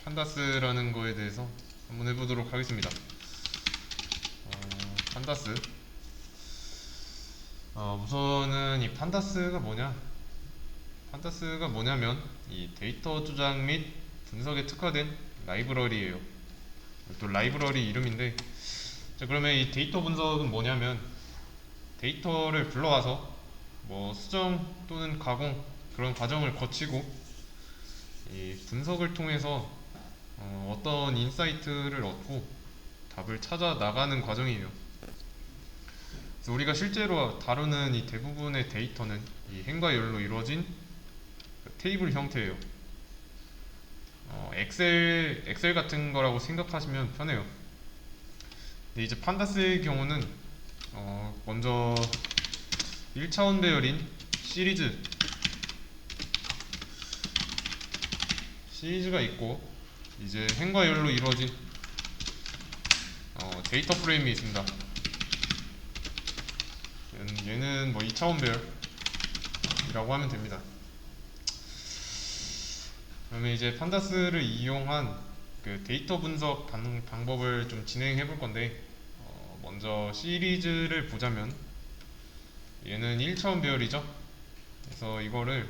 판다스라는 거에 대해서 한번 해보도록 하겠습니다. 판다스. 우선은 이 판다스가 뭐냐면 이 데이터 조작 및 분석에 특화된 라이브러리예요. 또 라이브러리 이름인데, 자, 그러면 이 데이터 분석은 뭐냐면 데이터를 불러와서 뭐 수정 또는 가공 그런 과정을 거치고 이 분석을 통해서 어떤 인사이트를 얻고 답을 찾아 나가는 과정이에요. 그래서 우리가 실제로 다루는 이 대부분의 데이터는 이 행과 열로 이루어진 테이블 형태예요. 엑셀 같은 거라고 생각하시면 편해요. 근데 이제 판다스의 경우는 먼저 1차원 배열인 시리즈가 있고, 이제 행과 열로 이루어진 데이터 프레임이 있습니다. 얘는 뭐 2차원 배열이라고 하면 됩니다. 그러면 이제 판다스를 이용한 그 데이터 분석 방법을 좀 진행해 볼 건데, 먼저 시리즈를 보자면 얘는 1차원 배열이죠. 그래서 이거를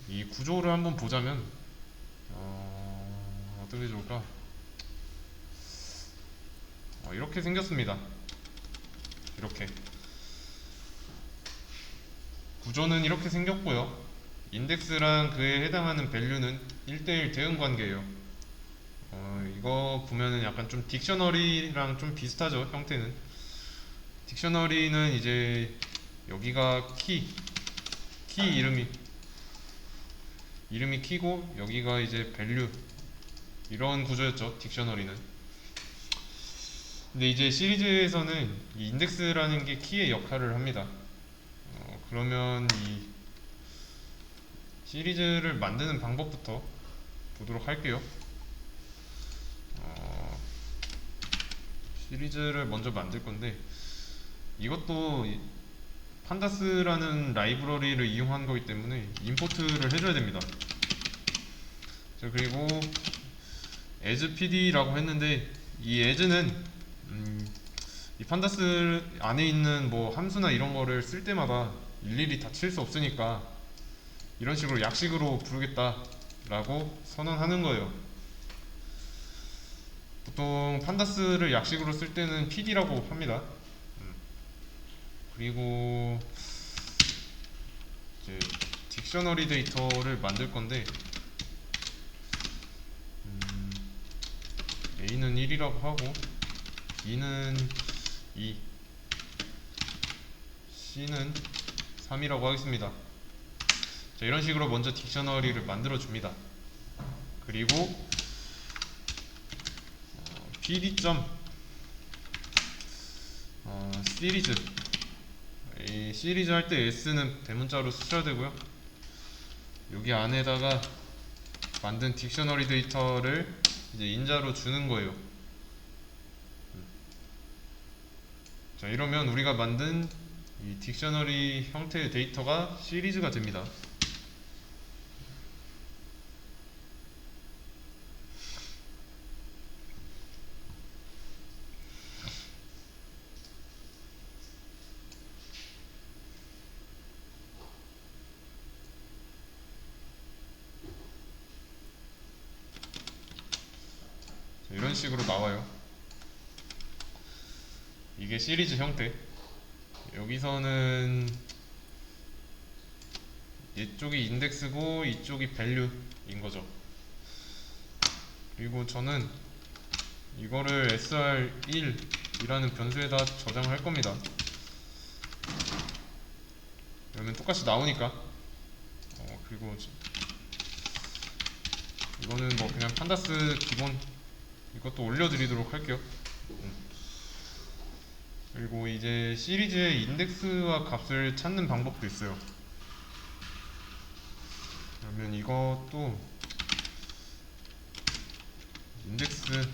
이 구조를 한번 보자면 어떻게 좋을까? 이렇게 생겼습니다. 이렇게 구조는 이렇게 생겼고요. 인덱스랑 그에 해당하는 밸류는 1대1 대응 관계예요. 이거 보면은 약간 좀 딕셔너리랑 좀 비슷하죠, 형태는. 딕셔너리는 이제 여기가 키 이름이 키고 여기가 이제 밸류, 이런 구조였죠, 딕셔너리는. 근데 이제 시리즈에서는 이 인덱스라는 게 키의 역할을 합니다. 그러면 이 시리즈를 만드는 방법부터 보도록 할게요. 시리즈를 먼저 만들 건데, 이것도 판다스라는 라이브러리를 이용한 거기 때문에 임포트를 해줘야 됩니다. 자, 그리고 as pd라고 했는데, 이 as는 이 판다스 안에 있는 뭐 함수나 이런 거를 쓸 때마다 일일이 다 칠 수 없으니까 이런 식으로 약식으로 부르겠다라고 선언하는 거예요. 보통 판다스를 약식으로 쓸 때는 pd라고 합니다. 그리고 이제 딕셔너리 데이터를 만들 건데, a는 1이라고 하고 b는 2, c는 3이라고 하겠습니다. 자, 이런 식으로 먼저 딕셔너리를 만들어 줍니다. 그리고 pd. 시리즈, 이 시리즈 할 때 s는 대문자로 쓰셔야 되고요. 여기 안에다가 만든 딕셔너리 데이터를 이제 인자로 주는 거예요. 자, 이러면 우리가 만든 이 딕셔너리 형태의 데이터가 시리즈가 됩니다. 자, 이런 식으로 나와요. 이게 시리즈 형태. 여기서는 이쪽이 인덱스고 이쪽이 밸류인 거죠. 그리고 저는 이거를 sr1이라는 변수에다 저장할 겁니다. 그러면 똑같이 나오니까. 그리고 이거는 뭐 그냥 판다스 기본 이것도 올려드리도록 할게요. 그리고 이제 시리즈의 인덱스와 값을 찾는 방법도 있어요. 그러면 이것도 인덱스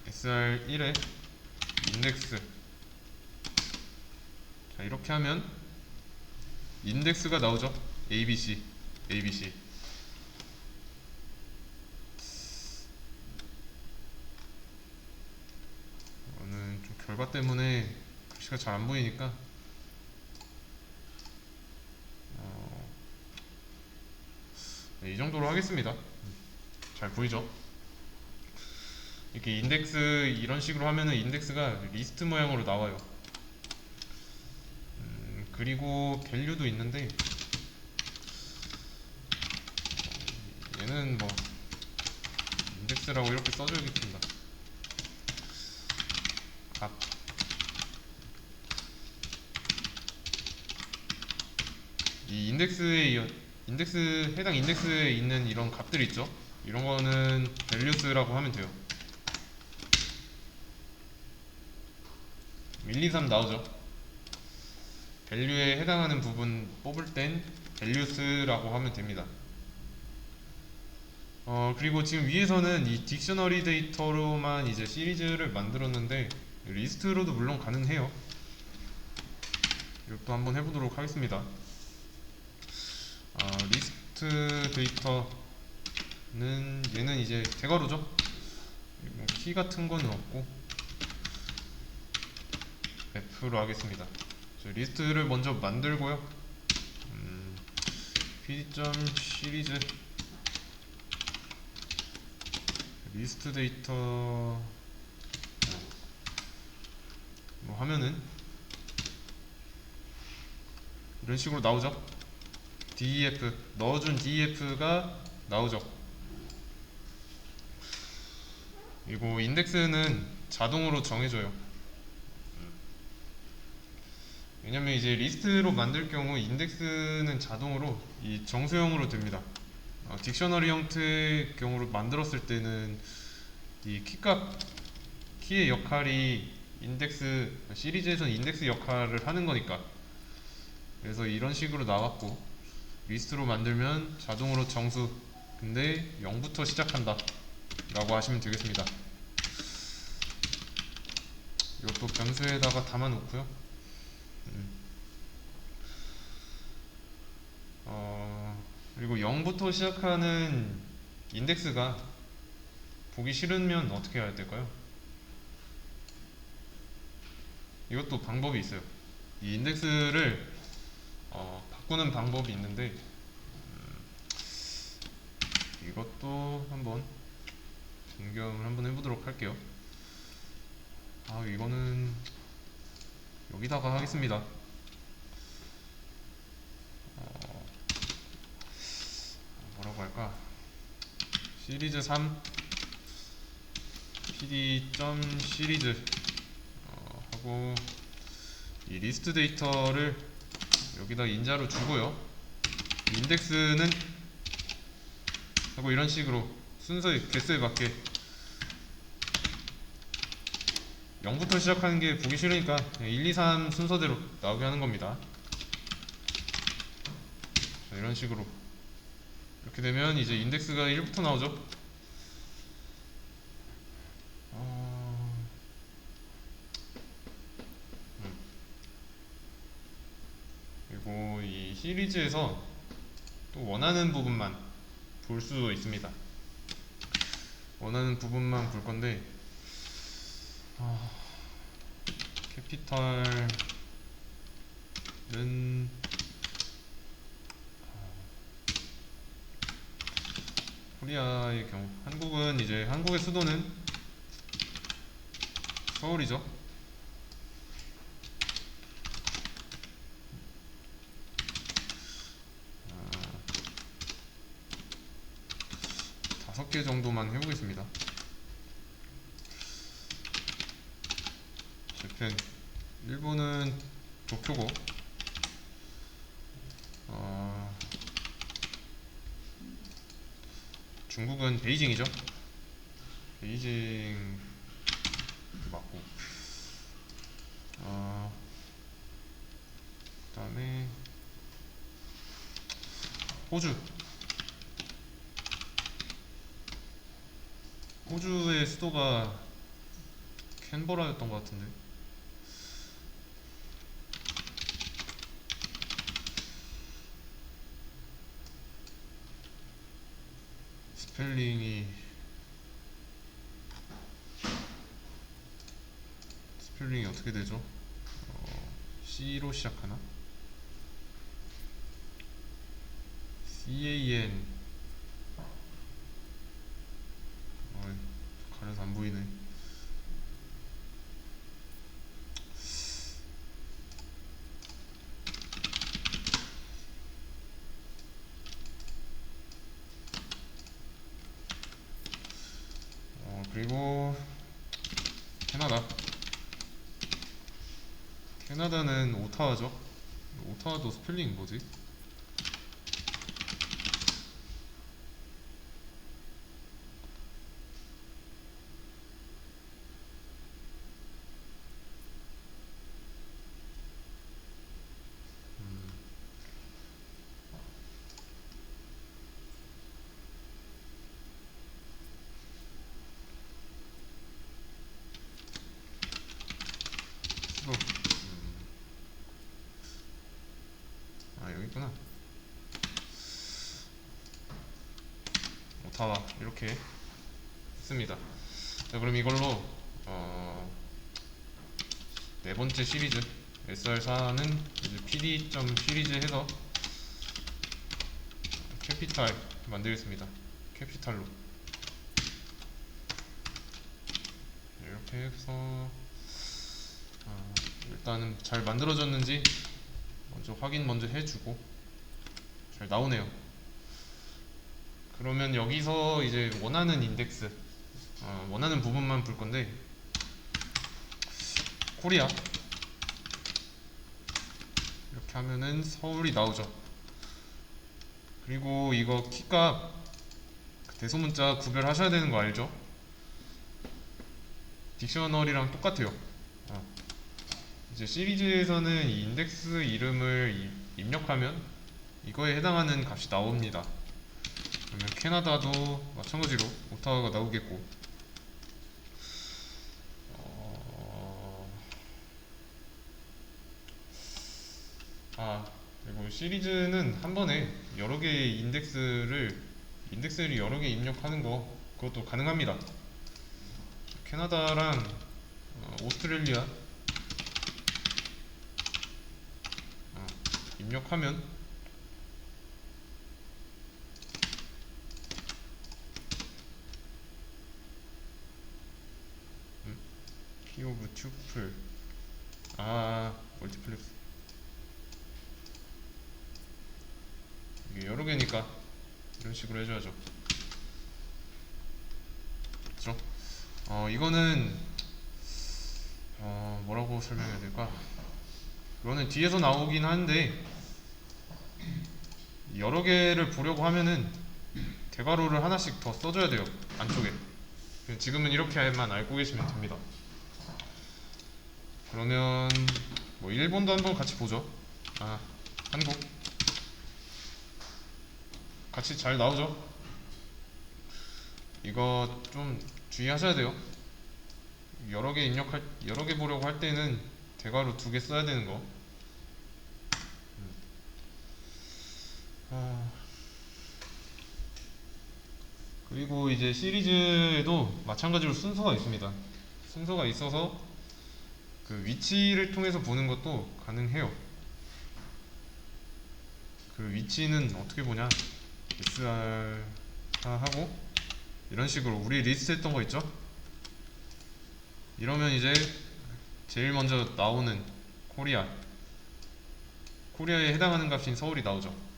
sr1의 인덱스 자, 이렇게 하면 인덱스가 나오죠. ABC, ABC. 이거는 좀 결과 때문에 글씨가 잘 안 보이니까 네, 이 정도로 하겠습니다. 잘 보이죠? 이렇게 인덱스 이런 식으로 하면은 인덱스가 리스트 모양으로 나와요. 그리고 밸류도 있는데 얘는 뭐 인덱스라고 이렇게 써줘야겠습니다. 값. 이 해당 인덱스에 있는 이런 값들 있죠? 이런 거는 values라고 하면 돼요. 1, 2, 3 나오죠? value에 해당하는 부분 뽑을 땐 values라고 하면 됩니다. 그리고 지금 위에서는 이 딕셔너리 데이터로만 이제 시리즈를 만들었는데 리스트로도 물론 가능해요. 이것도 한번 해보도록 하겠습니다. 리스트 데이터는 얘는 이제 대괄호죠. 뭐 키 같은 거는 없고 F로 하겠습니다. 리스트를 먼저 만들고요. pd.시리즈 리스트 데이터 뭐 하면은 이런 식으로 나오죠. def 넣어준 def가 나오죠. 그리고 인덱스는 자동으로 정해줘요. 왜냐면 이제 리스트로 만들 경우 인덱스는 자동으로 이 정수형으로 됩니다. 딕셔너리 형태의 경우로 만들었을 때는 이 키의 역할이 시리즈에서는 인덱스 역할을 하는 거니까. 그래서 이런 식으로 나왔고, 리스트로 만들면 자동으로 정수, 근데 0부터 시작한다 라고 하시면 되겠습니다. 이것도 변수에다가 담아 놓고요. 그리고 0부터 시작하는 인덱스가 보기 싫으면 어떻게 해야 될까요? 이것도 방법이 있어요. 이 인덱스를 바꾸는 방법이 있는데 이것도 한번 변경을 한번 해보도록 할게요. 이거는 여기다가 하겠습니다. 뭐라고 할까? 시리즈 3 pd.시리즈 하고 이 리스트 데이터를 여기다 인자로 주고요. 인덱스는 하고 이런 식으로 순서의 개수에 맞게 0부터 시작하는 게 보기 싫으니까 1, 2, 3 순서대로 나오게 하는 겁니다. 자, 이런 식으로 이렇게 되면 이제 인덱스가 1부터 나오죠. 그리고 이 시리즈에서 또 원하는 부분만 볼 수 있습니다. 원하는 부분만 볼 건데 캐피탈은 코리아의 경우 한국의 수도는 서울이죠. 다섯 개 정도만 해보겠습니다. 재팬 일본은 도쿄고 중국은 베이징이죠. 베이징 맞고 그 다음에 호주의 수도가 캔버라였던 것 같은데 스펠링이 어떻게 되죠? C로 시작하나? CAN. 가려서 안 보이네. 그리고 캐나다는 오타와죠. 오타와도 스펠링 뭐지? 수도. 여기 있구나. 오타와 이렇게 했습니다. 자, 그럼 이걸로 네 번째 시리즈 SR4는 이제 PD 시리즈 해서 캐피탈 만들겠습니다. 캐피탈로 이렇게 해서 일단은 잘 만들어졌는지 확인 먼저 해주고. 잘 나오네요. 그러면 여기서 이제 원하는 인덱스, 원하는 부분만 볼 건데, 코리아 이렇게 하면은 서울이 나오죠. 그리고 이거 키값 대소문자 구별하셔야 되는 거 알죠? 딕셔너리랑 똑같아요. 이제 시리즈에서는 이 인덱스 이름을 입력하면 이거에 해당하는 값이 나옵니다. 그러면 캐나다도 마찬가지로 오타와가 나오겠고, 그리고 시리즈는 한 번에 여러 개의 인덱스를 여러 개 입력하는 거, 그것도 가능합니다. 캐나다랑 오스트레일리아 입력하면 키 오브 튜플 멀티플렉스 이게 여러 개니까 이런 식으로 해줘야죠. 그렇죠? 이거는 뭐라고 설명해야 될까? 이거는 뒤에서 나오긴 하는데 여러 개를 보려고 하면은 대괄호를 하나씩 더 써줘야 돼요. 안쪽에. 지금은 이렇게만 알고 계시면 됩니다. 그러면 뭐 일본도 한번 같이 보죠. 한국 같이 잘 나오죠. 이거 좀 주의하셔야 돼요. 여러 개 보려고 할 때는 대괄호 2개 써야 되는 거. 그리고 이제 시리즈에도 마찬가지로 순서가 있습니다. 순서가 있어서 그 위치를 통해서 보는 것도 가능해요. 그 위치는 어떻게 보냐? SR 하고 이런 식으로 우리 리스트 했던 거 있죠? 이러면 이제 제일 먼저 나오는 코리아에 해당하는 값인 서울이 나오죠.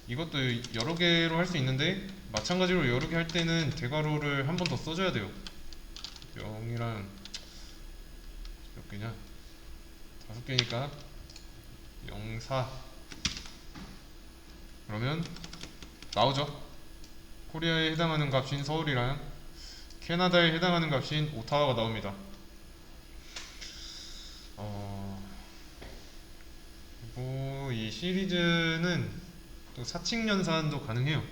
이것도 여러 개로 할 수 있는데 마찬가지로 여러 개 할 때는 대괄호를 한 번 더 써줘야 돼요. 0이랑 몇 개냐? 5개니까 0, 4. 그러면 나오죠. 코리아에 해당하는 값인 서울이랑 캐나다에 해당하는 값인 오타와가 나옵니다. 그리고 이 시리즈는 또 사칙 연산도 가능해요.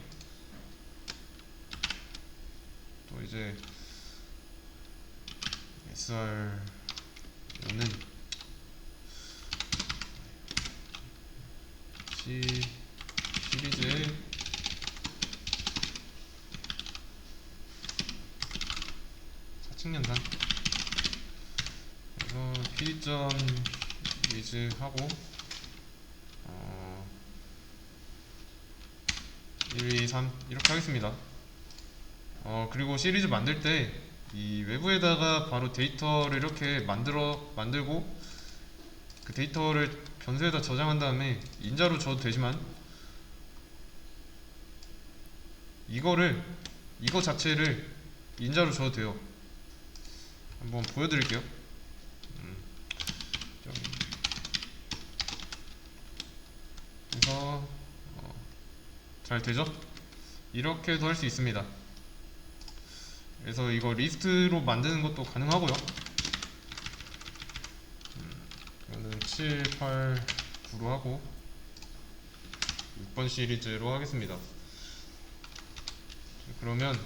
또 이제 SR5는 시리즈의 사측연산. 그래서 pd.is 하고 1, 2, 3 이렇게 하겠습니다. 그리고 시리즈 만들 때 이 외부에다가 바로 데이터를 이렇게 만들고 그 데이터를 변수에다 저장한 다음에 인자로 줘도 되지만 이거 자체를 인자로 줘도 돼요. 한번 보여드릴게요. 그래서 잘 되죠? 이렇게도 할 수 있습니다. 그래서 이거 리스트로 만드는 것도 가능하고요. 이거는 7, 8, 9로 하고 6번 시리즈로 하겠습니다. 그러면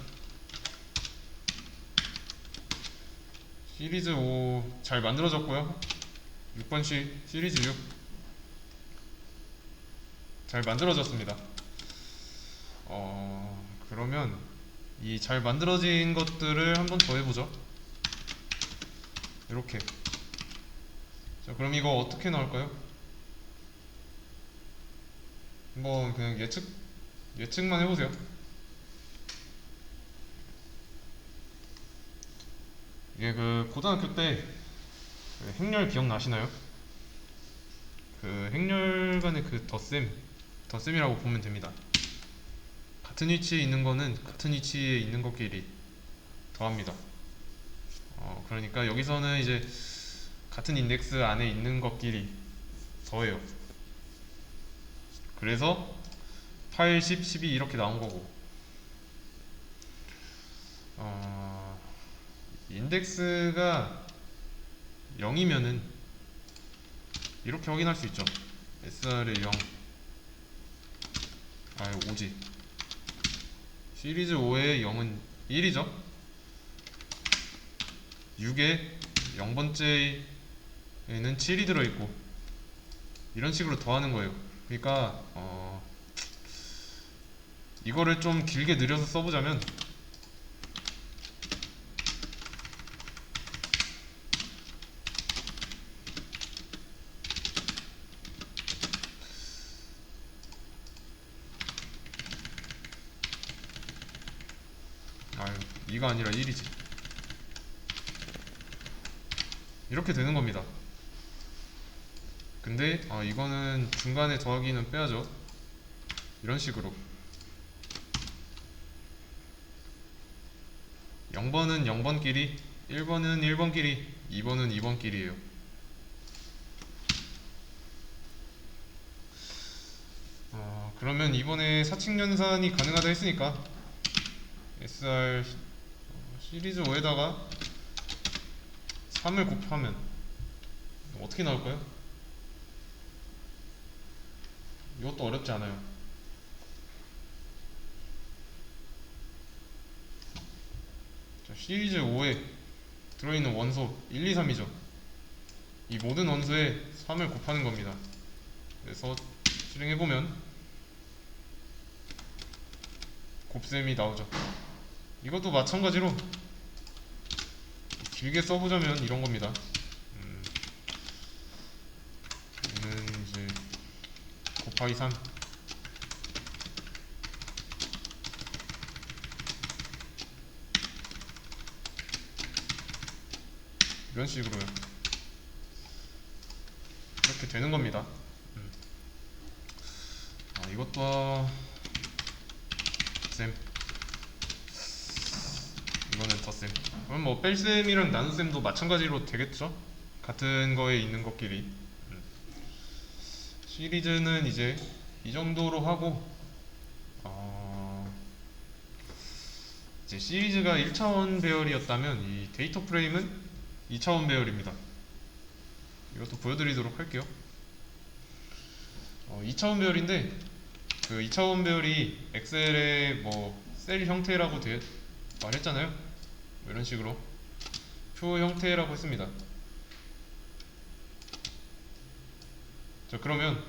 시리즈 5 잘 만들어졌고요. 6번 시리즈 6 잘 만들어졌습니다. 그러면 이 잘 만들어진 것들을 한번 더 해보죠. 이렇게. 자, 그럼 이거 어떻게 나올까요? 한번 그냥 예측만 해보세요. 이게 그 고등학교 때그 행렬 기억나시나요? 그 행렬 간의 그 덧셈이라고 보면 됩니다. 같은 위치에 있는 거는 같은 위치에 있는 것끼리 더합니다. 그러니까 여기서는 이제 같은 인덱스 안에 있는 것끼리 더해요. 그래서 8, 10, 12 이렇게 나온 거고, 인덱스가 0이면은 이렇게 확인할 수 있죠. SR의 0, 5지. 시리즈 5의 0은 1이죠. 6의 0번째에는 7이 들어있고, 이런 식으로 더하는 거예요. 그러니까 이거를 좀 길게 늘려서 써보자면, 아유, 2가 아니라 1이지. 이렇게 되는 겁니다. 근데 이거는 중간에 더하기는 빼야죠. 이런 식으로 0번은 0번끼리, 1번은 1번끼리, 2번은 2번끼리예요. 그러면 이번에 사칙연산이 가능하다 했으니까 SR 시리즈 5에다가 3을 곱하면 어떻게 나올까요? 이것도 어렵지 않아요. 자, 시리즈 5에 들어있는 원소 1, 2, 3이죠. 이 모든 원소에 3을 곱하는 겁니다. 그래서 실행해보면 곱셈이 나오죠. 이것도 마찬가지로 길게 써보자면 이런 겁니다. 얘는 이제 곱하기 3, 이런 식으로요. 이렇게 되는 겁니다. 이것도 셈, 이거는 덧셈. 그럼 뭐 뺄셈이랑 나눗셈도 마찬가지로 되겠죠? 같은 거에 있는 것끼리. 시리즈는 이제 이 정도로 하고, 이제 시리즈가 1차원 배열이었다면 이 데이터 프레임은 2차원 배열입니다. 이것도 보여드리도록 할게요. 2차원 배열인데 그 2차원 배열이 엑셀의 뭐 셀 형태라고 말했잖아요. 이런 식으로 표 형태라고 했습니다. 자, 그러면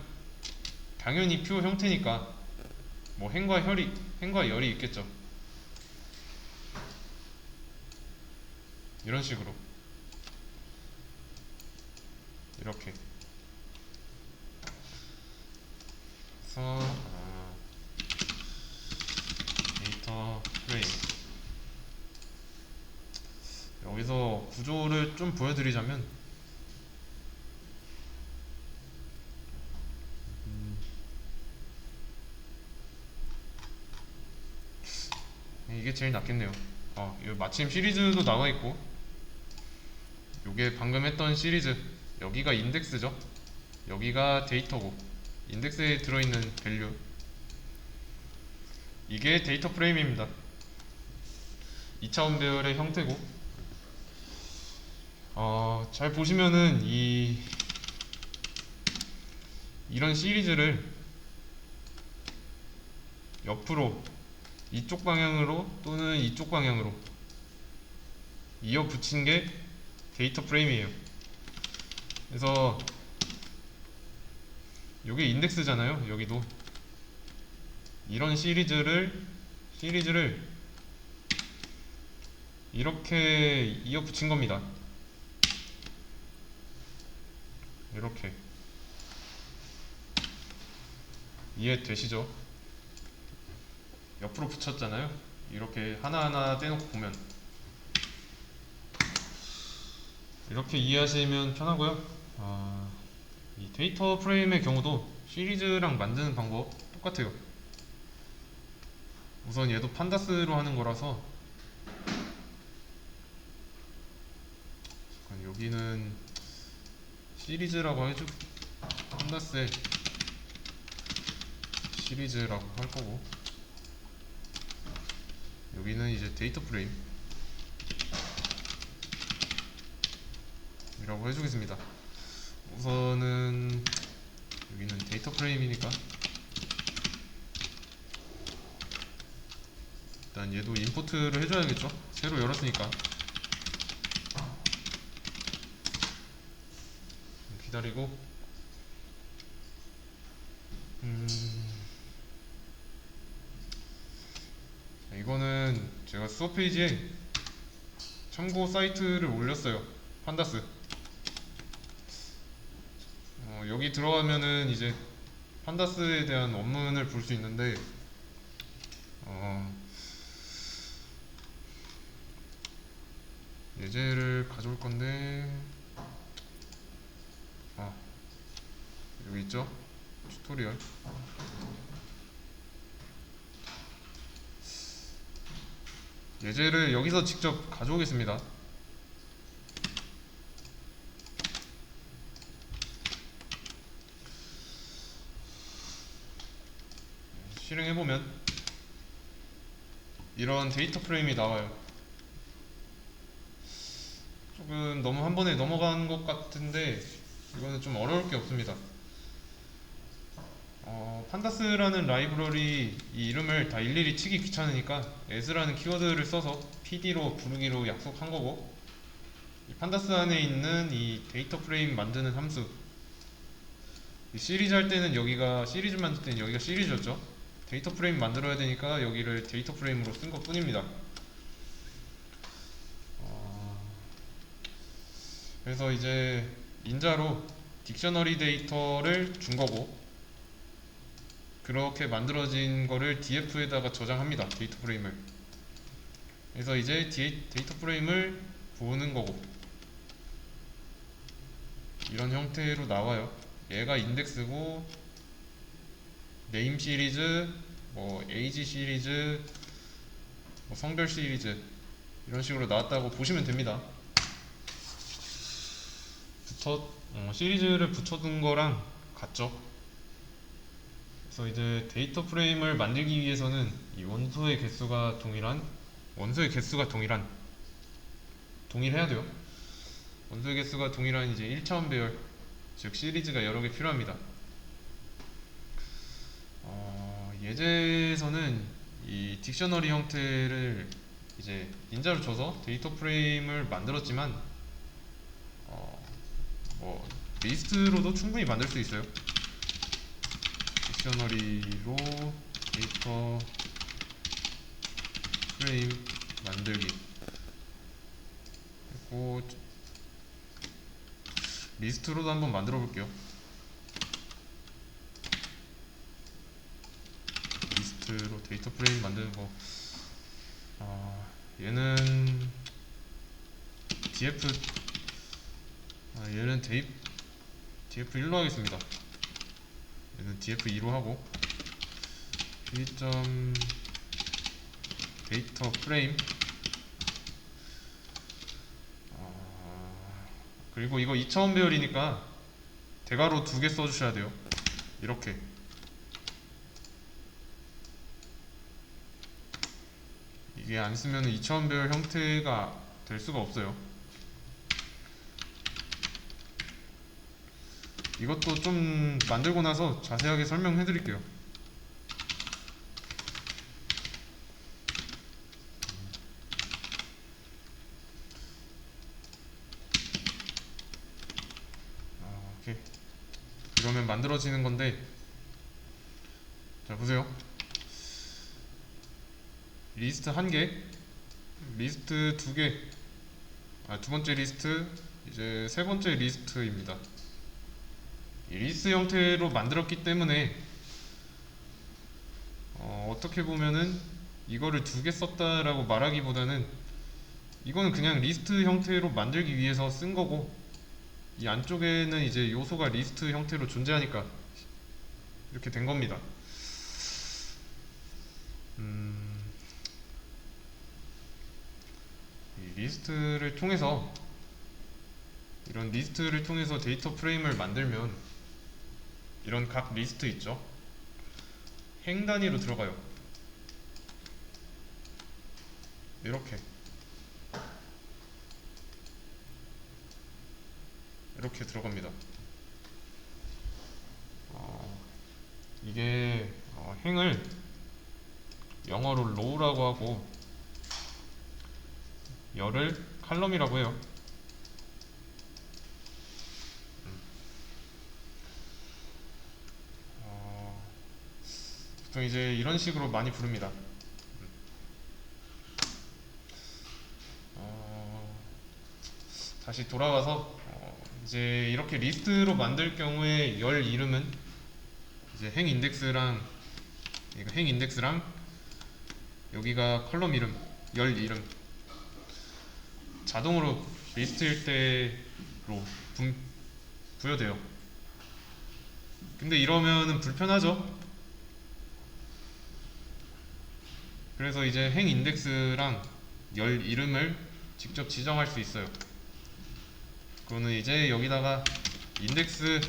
당연히 표 형태니까 뭐 행과 열이 있겠죠. 이런 식으로 이렇게 그래서 데이터 프레임 여기서 구조를 좀 보여드리자면 이게 제일 낫겠네요. 이거 마침 시리즈도 나와 있고 요게 방금 했던 시리즈 여기가 인덱스죠. 여기가 데이터고 인덱스에 들어있는 밸류 이게 데이터 프레임입니다. 2차원 배열의 형태고 잘 보시면은 이런 시리즈를 옆으로 이쪽 방향으로 또는 이쪽 방향으로 이어 붙인 게 데이터 프레임이에요. 그래서 요게 인덱스잖아요. 여기도 이런 시리즈를 이렇게 이어 붙인 겁니다. 이렇게 이해되시죠? 옆으로 붙였잖아요. 이렇게 하나하나 떼놓고 보면 이렇게 이해하시면 편하고요. 이 데이터 프레임의 경우도 시리즈랑 만드는 방법 똑같아요. 우선 얘도 판다스로 하는 거라서 잠깐 여기는 시리즈라고 해줘. 판다스의 시리즈라고 할 거고 여기는 이제 데이터 프레임 이라고 해주겠습니다. 우선은 여기는 데이터 프레임이니까 일단 얘도 임포트를 해줘야겠죠. 새로 열었으니까 기다리고 이거는 제가 수업 페이지에 참고 사이트를 올렸어요. 판다스 여기 들어가면은 이제 판다스에 대한 원문을 볼 수 있는데 예제를 가져올 건데 여기 있죠? 튜토리얼 예제를 여기서 직접 가져오겠습니다. 실행해보면 이런 데이터 프레임이 나와요. 조금 너무 한 번에 넘어간 것 같은데 이거는 좀 어려울 게 없습니다. 판다스라는 라이브러리 이 이름을 다 일일이 치기 귀찮으니까 as라는 키워드를 써서 pd로 부르기로 약속한 거고 이 판다스 안에 있는 이 데이터 프레임 만드는 함수 이 시리즈 할 때는 여기가 시리즈 만들 때는 여기가 시리즈였죠. 데이터 프레임 만들어야 되니까 여기를 데이터 프레임으로 쓴 것 뿐입니다. 그래서 이제 인자로 딕셔너리 데이터를 준 거고 그렇게 만들어진 거를 df에다가 저장합니다. 데이터 프레임을. 그래서 이제 데이터 프레임을 보는 거고 이런 형태로 나와요. 얘가 인덱스고 네임 시리즈, 뭐 에이지 시리즈, 뭐 성별 시리즈 이런 식으로 나왔다고 보시면 됩니다. 시리즈를 붙여둔 거랑 같죠. 그래서 이제 데이터 프레임을 만들기 위해서는 이 원소의 개수가 동일해야 돼요. 원소의 개수가 동일한 이제 1차원 배열, 즉 시리즈가 여러 개 필요합니다. 예제에서는 이 딕셔너리 형태를 이제 인자로 줘서 데이터 프레임을 만들었지만 뭐 리스트로도 충분히 만들 수 있어요. 딕셔너리로 데이터 프레임 만들기 했고, 리스트로도 한번 만들어 볼게요. 리스트로 데이터 프레임 만드는 거. 얘는 df, 얘는 df1로 하겠습니다. 얘는 df2로 하고, 데이터 프레임, 그리고 이거 2차원 배열이니까 대괄호 2개 써주셔야 돼요. 이렇게. 이게 안 쓰면 2차원 배열 형태가 될 수가 없어요. 이것도 좀 만들고 나서 자세하게 설명해 드릴게요. 오케이. 이러면 만들어지는 건데, 자 보세요. 리스트 1개, 리스트 2개, 두 번째 리스트, 이제 세 번째 리스트입니다. 이 리스트 형태로 만들었기 때문에 어떻게 보면은 이거를 2개 썼다라고 말하기보다는 이거는 그냥 리스트 형태로 만들기 위해서 쓴 거고, 이 안쪽에는 이제 요소가 리스트 형태로 존재하니까 이렇게 된 겁니다. 이 리스트를 통해서, 이런 리스트를 통해서 데이터 프레임을 만들면 이런 각 리스트 있죠? 행 단위로 들어가요. 이렇게 들어갑니다. 이게 행을 영어로 row라고 하고 열을 칼럼이라고 해요. 보통 이제 이런 식으로 많이 부릅니다. 다시 돌아와서 이제 이렇게 리스트로 만들 경우에 열 이름은 이제 행 인덱스랑 여기가 컬럼 이름, 열 이름 자동으로 리스트일 때로 부여돼요. 근데 이러면은 불편하죠? 그래서 이제 행 인덱스랑 열 이름을 직접 지정할 수 있어요. 그거는 이제 여기다가 인덱스라는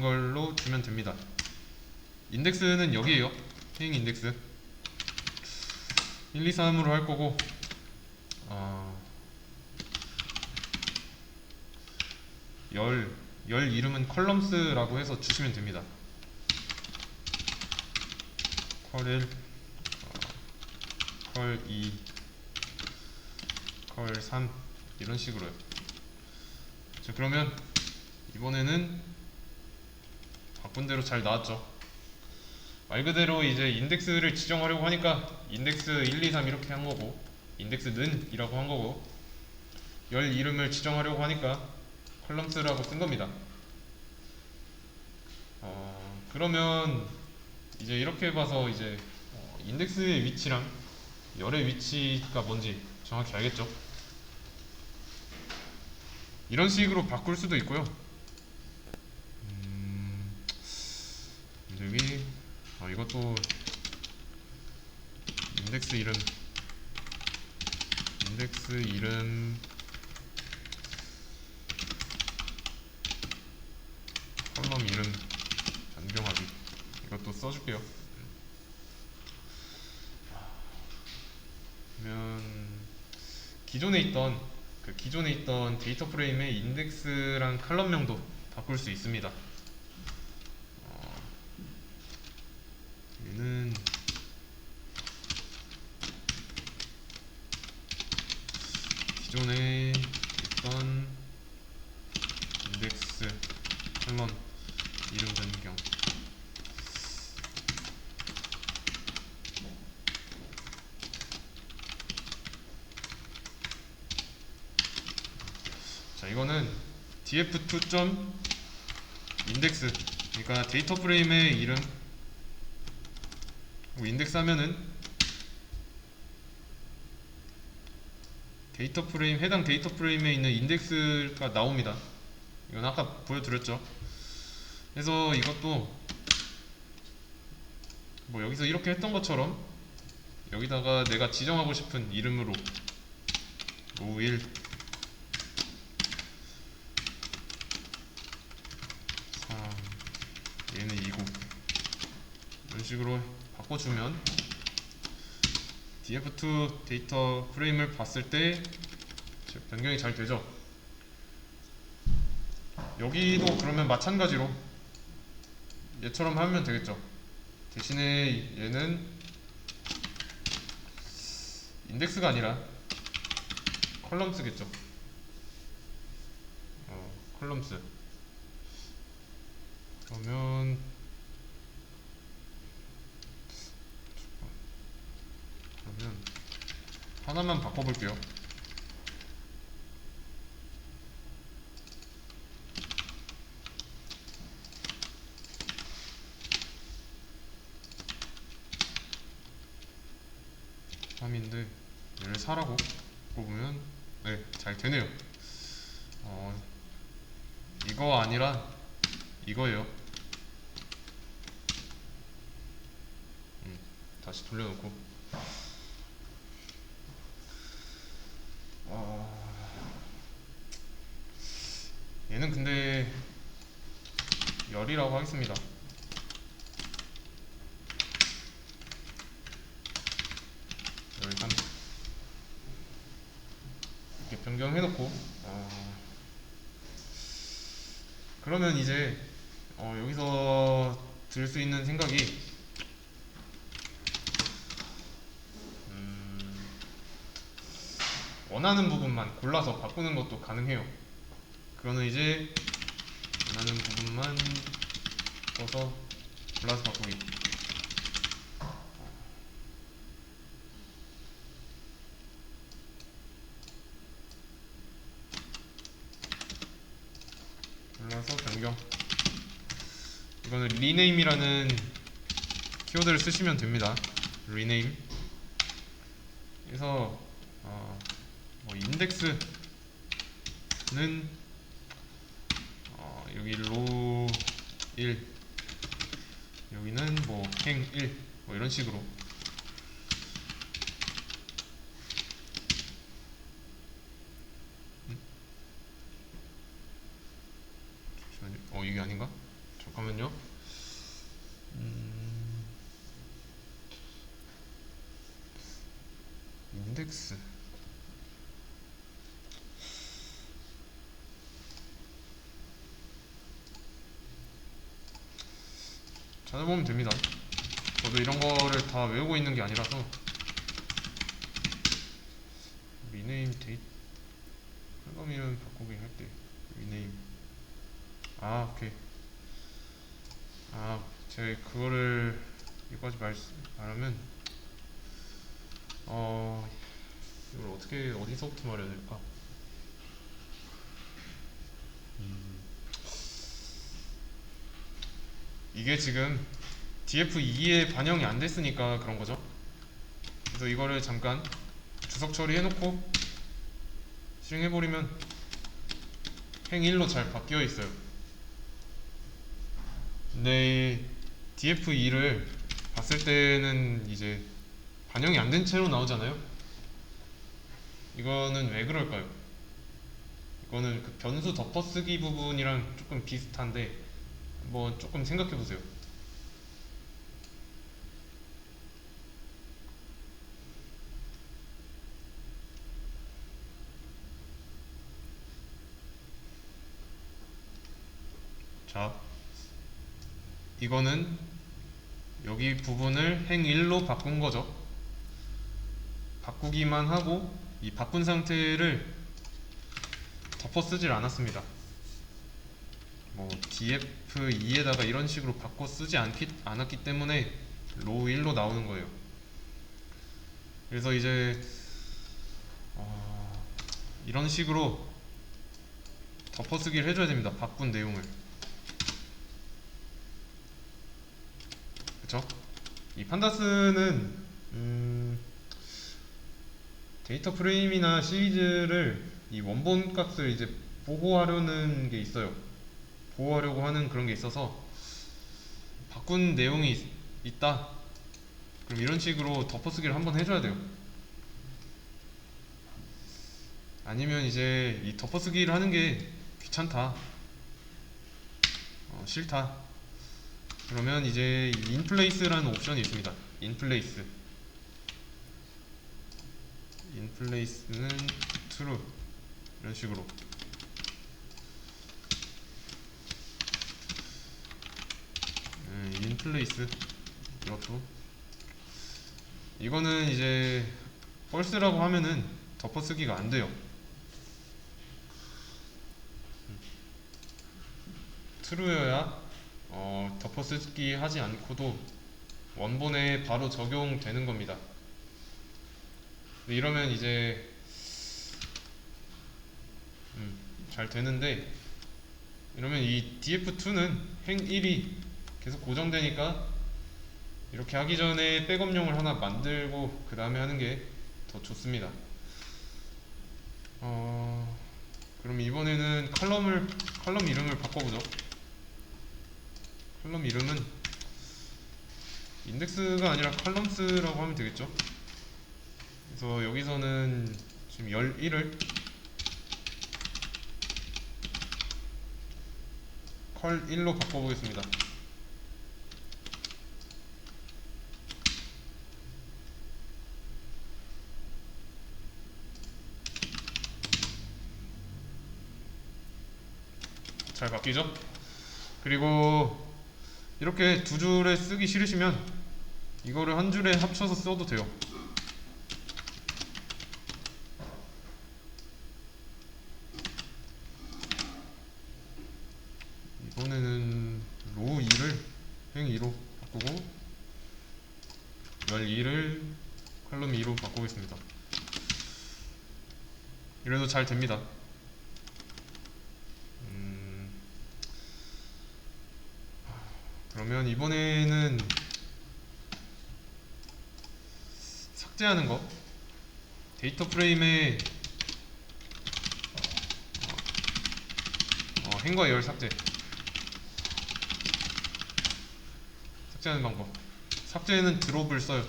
걸로 주면 됩니다. 인덱스는 여기에요. 행 인덱스 1, 2, 3으로 할 거고, 열 이름은 컬럼스라고 해서 주시면 됩니다. 컬1, 컬2, 컬3 이런 식으로요. 자, 그러면 이번에는 바꾼 대로 잘 나왔죠. 말 그대로 이제 인덱스를 지정하려고 하니까 인덱스 1, 2, 3 이렇게 한 거고, 인덱스는 이라고 한 거고, 열 이름을 지정하려고 하니까 컬럼스라고 쓴 겁니다. 그러면 이제 이렇게 봐서 이제 인덱스의 위치랑 열의 위치가 뭔지 정확히 알겠죠? 이런 식으로 바꿀 수도 있고요. 여기 이것도 인덱스 이름 컬럼 이름 변경하기, 이것도 써줄게요. 그러면 기존에 있던 데이터 프레임의 인덱스랑 칼럼명도 바꿀 수 있습니다. 얘는 기존에 있던 인덱스 칼럼 이름 변경, 자, 이거는 df2. 인덱스, 그러니까 데이터 프레임의 이름, 인덱스 하면은 데이터 프레임, 해당 데이터 프레임에 있는 인덱스가 나옵니다. 이건 아까 보여드렸죠. 그래서 이것도 뭐 여기서 이렇게 했던 것처럼 여기다가 내가 지정하고 싶은 이름으로 로1 3 얘는 2고 이런 식으로 바꿔주면 df2 데이터 프레임을 봤을 때 변경이 잘 되죠. 여기도 그러면 마찬가지로 얘처럼 하면 되겠죠. 대신에 얘는 인덱스가 아니라 컬럼스겠죠. 컬럼스. 그러면 하나만 바꿔볼게요. 인데 얘를 4라고 뽑으면 네, 잘 되네요. 이거 아니라 이거예요. 다시 돌려놓고 얘는 근데 열이라고 하겠습니다. 열 3 이렇게 변경해놓고 그러면 이제 여기서 들 수 있는 생각이 원하는 부분만 골라서 바꾸는 것도 가능해요. 그거는 이제 원하는 부분만 써서 골라서 바꾸기. 골라서 변경. 이거는 rename이라는 키워드를 쓰시면 됩니다. rename. 그래서 뭐 인덱스는 여기 로 1, 여기는 뭐 행 1, 뭐 이런 식으로. 잠시만요. 이게 아닌가? 잠깐만요. 인덱스. 찾아보면 됩니다. 저도 이런 거를 다 외우고 있는 게 아니라서. 리네임 데이트 앨범 이름 바꾸기 할 때 리네임. 오케이. 제가 그거를 여기까지 말하면 이걸 어떻게 어디서부터 말해야 될까? 이게 지금 df2에 반영이 안 됐으니까 그런 거죠. 그래서 이거를 잠깐 주석 처리해놓고 실행해버리면 행 1로 잘 바뀌어 있어요. 근데 df2를 봤을 때는 이제 반영이 안 된 채로 나오잖아요. 이거는 왜 그럴까요? 이거는 그 변수 덮어쓰기 부분이랑 조금 비슷한데 뭐 조금 생각해 보세요. 자, 이거는 여기 부분을 행 1로 바꾼 거죠. 바꾸기만 하고 이 바꾼 상태를 덮어 쓰질 않았습니다. 뭐 df2에다가 이런 식으로 바꿔 쓰지 않았기 때문에 로 1로 나오는 거예요. 그래서 이제 이런 식으로 덮어쓰기를 해줘야 됩니다. 바꾼 내용을. 그쵸? 이 판다스는 데이터 프레임이나 시리즈를 이 원본 값을 이제 보호하려는 게 있어요. 보호하려고 하는 그런 게 있어서 바꾼 내용이 있다. 그럼 이런 식으로 덮어쓰기를 한번 해줘야 돼요. 아니면 이제 이 덮어쓰기를 하는 게 귀찮다, 싫다. 그러면 이제 인플레이스라는 옵션이 있습니다. 인플레이스는 true 이런 식으로. 인플레이스 이것도, 이거는 이제 false라고 하면은 덮어쓰기가 안 돼요. true여야 덮어쓰기 하지 않고도 원본에 바로 적용되는 겁니다. 이러면 이제 잘 되는데, 이러면 이 df2는 행 1이 계속 고정되니까 이렇게 하기 전에 백업용을 하나 만들고 그 다음에 하는 게 더 좋습니다. 그럼 이번에는 컬럼 이름을 바꿔보죠. 컬럼 이름은 인덱스가 아니라 컬럼스라고 하면 되겠죠. 그래서 여기서는 지금 11을 컬1로 바꿔보겠습니다. 잘 바뀌죠? 그리고 이렇게 두 줄에 쓰기 싫으시면 이거를 한 줄에 합쳐서 써도 돼요. 이번에는 로 2를 행 2로 바꾸고 12를 컬럼 2로 바꾸겠습니다. 이래도 잘 됩니다. 그러면 이번에는 삭제하는 거, 데이터 프레임에 행과 열 삭제하는 방법. 삭제는 드롭을 써요.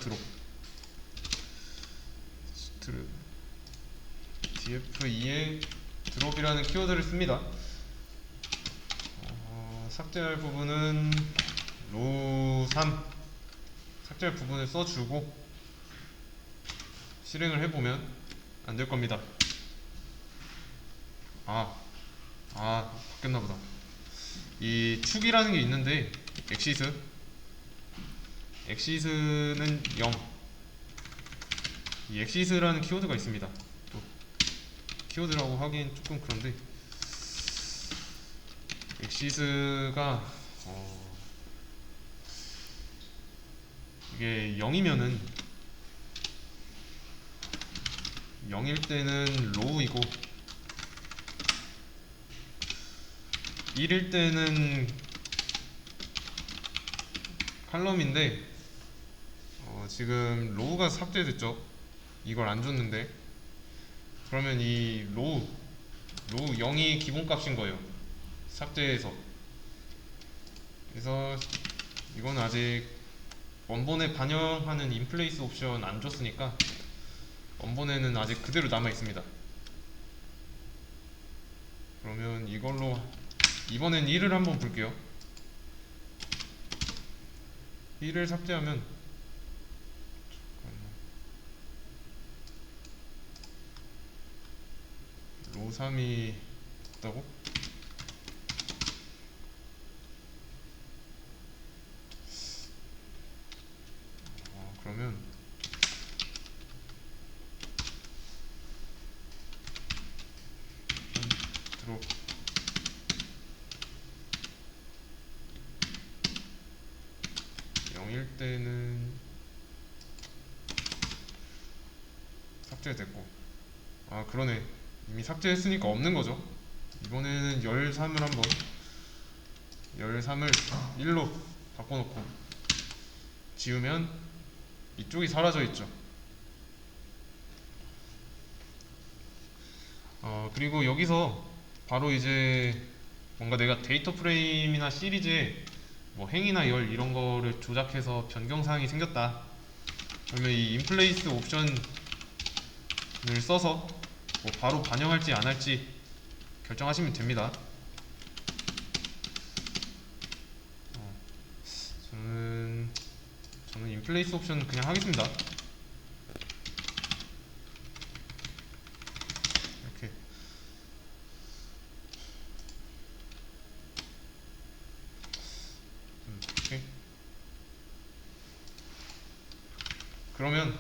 df2에 드롭이라는 키워드를 씁니다. 삭제할 부분은 로3 삭제할 부분을 써주고 실행을 해보면 안 될 겁니다. 바뀌었나보다. 이 축이라는 게 있는데 엑시스는 0. 이 엑시스라는 키워드가 있습니다. 또 키워드라고 하기엔 조금 그런데, 엑시스가 이게 0이면은 0일 때는 로우이고 1일 때는 칼럼인데, 지금 로우가 삭제됐죠. 이걸 안 줬는데, 그러면 이 로우 0이 기본값인 거예요. 삭제해서. 그래서 이건 아직 원본에 반영하는 인플레이스 옵션 안 줬으니까 원본에는 아직 그대로 남아 있습니다. 그러면 이걸로 이번엔 1을 한번 볼게요. 1을 삭제하면 로 3이 있다고? 그러면 드롭 0일 때는 삭제됐고, 그러네. 이미 삭제했으니까 없는 거죠. 이번에는 13을 한번 13을 1로 바꿔놓고 지우면 이쪽이 사라져 있죠. 그리고 여기서 바로 이제 뭔가 내가 데이터 프레임이나 시리즈에 뭐 행이나 열 이런 거를 조작해서 변경사항이 생겼다. 그러면 이 인플레이스 옵션을 써서 뭐 바로 반영할지 안 할지 결정하시면 됩니다. 저는 인플레이스 옵션 그냥 하겠습니다. 이렇게. 오케이. 그러면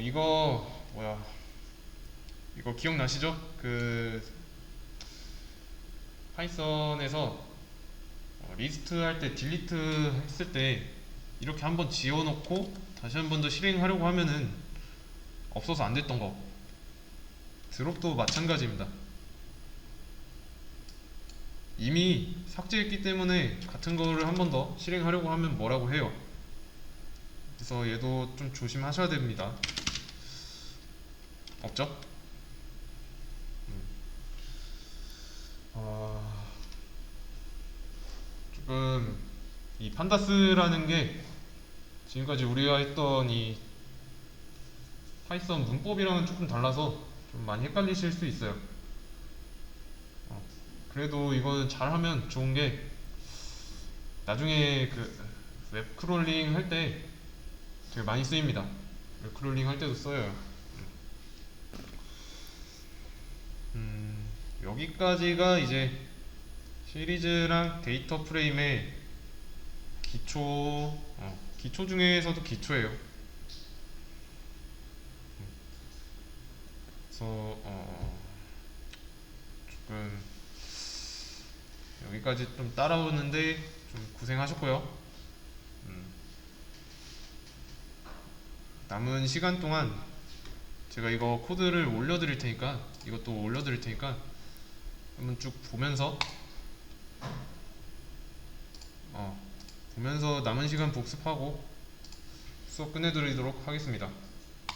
이거 뭐야? 이거 기억나시죠? 그 파이썬에서 리스트 할 때 딜리트 했을 때 이렇게 한번 지워놓고 다시 한 번 더 실행하려고 하면은 없어서 안 됐던 거. 드롭도 마찬가지입니다. 이미 삭제했기 때문에 같은 거를 한 번 더 실행하려고 하면 뭐라고 해요. 그래서 얘도 좀 조심하셔야 됩니다. 없죠? 조금 이 판다스라는 게 지금까지 우리가 했던 이 파이썬 문법이랑은 조금 달라서 좀 많이 헷갈리실 수 있어요. 그래도 이거는 잘하면 좋은 게 나중에 그 웹 크롤링 할 때 되게 많이 쓰입니다. 웹 크롤링 할 때도 써요. 여기까지가 이제 시리즈랑 데이터 프레임의 기초 중에서도 기초예요. 그래서 조금 여기까지 좀 따라오는데 좀 고생하셨고요. 남은 시간 동안 제가 이거 코드를 올려드릴 테니까 이것도 올려드릴 테니까 한번 쭉 보면서 남은 시간 복습하고 수업 끝내드리도록 하겠습니다.